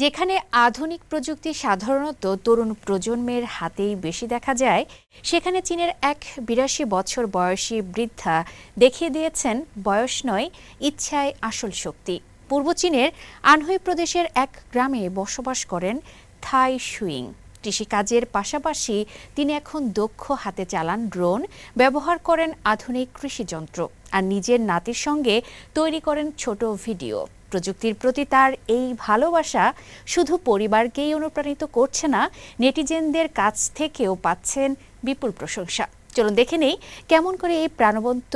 যেখানে আধুনিক প্রযুক্তি সাধারণত তরুণ প্রজন্মের হাতেই বেশি দেখা যায়, সেখানে চীনের এক ৮২ বছর বয়সী বৃদ্ধা দেখিয়ে দিয়েছেন বয়স নয়, ইচ্ছায় আসল শক্তি। পূর্ব চীনের আনহুই প্রদেশের এক গ্রামে বসবাস করেন থাই শুইং। কৃষিকাজের পাশাপাশি তিনি এখন দক্ষ হাতে চালান ড্রোন, ব্যবহার করেন আধুনিক কৃষিযন্ত্র আর নিজের নাতির সঙ্গে তৈরি করেন ছোট ভিডিও। প্রযুক্তির প্রতি তার এই ভালোবাসা শুধু পরিবারকেই অনুপ্রাণিত করছে না, নেটিজেনদের কাছ থেকেও পাচ্ছেন বিপুল প্রশংসা। চলুন দেখে নেই কেমন করে এই প্রাণবন্ত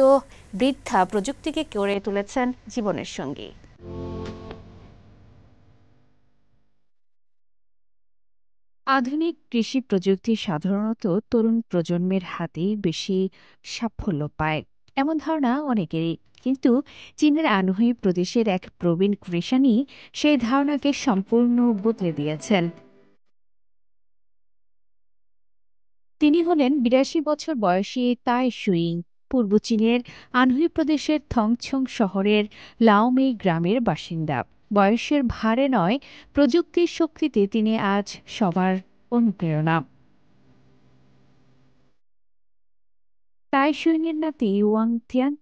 বৃদ্ধা প্রযুক্তিকে করে তুলেছেন জীবনের সঙ্গী। আধুনিক কৃষি প্রযুক্তি সাধারণত তরুণ প্রজন্মের হাতেই বেশি সাফল্য পায়, এমন ধারণা অনেকেরই। কিন্তু চীনের আনহুই প্রদেশের এক প্রবীণ কৃষানি সেই ধারণাকে সম্পূর্ণ বদলে দিয়েছেন। তিনি হলেন ৮২ বছর বয়সী তাই শুইং। পূর্ব চীনের আনহুই প্রদেশের থংছং শহরের লাওমেই গ্রামের বাসিন্দা। বয়সের ভারে নয়, প্রযুক্তির শক্তিতে তিনি আজ সবার অনুপ্রেরণা। তাই শুইংয়ের নাতি ওয়াং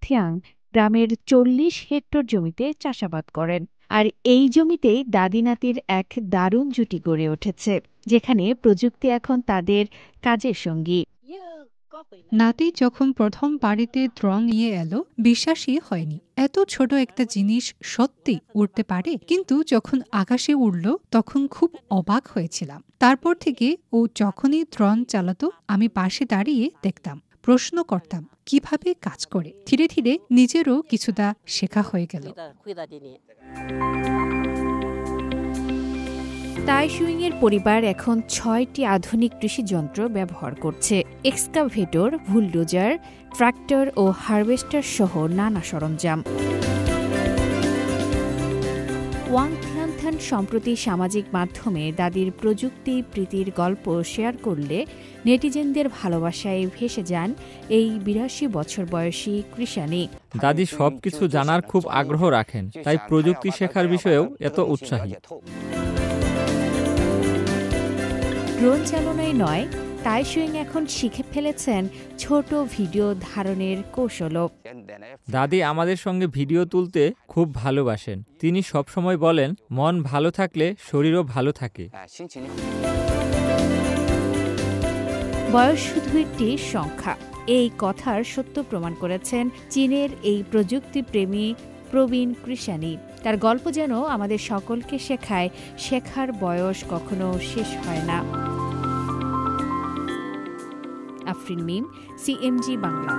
থিয়াং গ্রামের ৪০ হেক্টর জমিতে চাষাবাদ করেন। আর এই জমিতেই দাদি নাতির এক দারুণ জুটি গড়ে উঠেছে, যেখানে প্রযুক্তি এখন তাদের কাজের সঙ্গী। নাতি যখন প্রথম বাড়িতে ড্রোন নিয়ে এলো, বিশ্বাসই হয়নি এত ছোট একটা জিনিস সত্যি উড়তে পারে। কিন্তু যখন আকাশে উড়ল তখন খুব অবাক হয়েছিলাম। তারপর থেকে ও যখনই ড্রোন চালাতো আমি পাশে দাঁড়িয়ে দেখতাম, প্রশ্ন করতাম কিভাবে কাজ করে। ধীরে ধীরে নিজেরও কিছুটা শেখা হয়ে গেল। তাই শুইংয়ের পরিবার এখন ৬টি আধুনিক কৃষিযন্ত্র ব্যবহার করছে। এক্সকাভেটর, বুলডোজার, ট্রাক্টর ও হারভেস্টার সহ নানা সরঞ্জাম। ওয়াং থিয়ান সম্প্রতি সামাজিক মাধ্যমে দাদির প্রযুক্তি প্রীতির গল্প শেয়ার করলে নেটিজেনদের ভালোবাসায় ভেসে যান এই ৮২ বছর বয়সী কৃষানি। দাদি সবকিছু জানার খুব আগ্রহ রাখেন, তাই প্রযুক্তি শেখার বিষয়েও এত উৎসাহী। ড্রোন চালনায় নয়, তাই শুইং এখন শিখে ফেলেছেন ছোট ভিডিও ধারণের কৌশলও। দাদি আমাদের সঙ্গে ভিডিও তুলতে খুব ভালোবাসেন। তিনি সবসময় বলেন, মন ভালো থাকলে শরীরও ভালো থাকে। বয়স শুধু একটি সংখ্যা, এই কথার সত্য প্রমাণ করেছেন চীনের এই প্রযুক্তি প্রেমী প্রবীণ কৃষানি। তার গল্প যেন আমাদের সকলকে শেখায়, শেখার বয়স কখনো শেষ হয় না। আফরিন মিম, CMG বাংলা।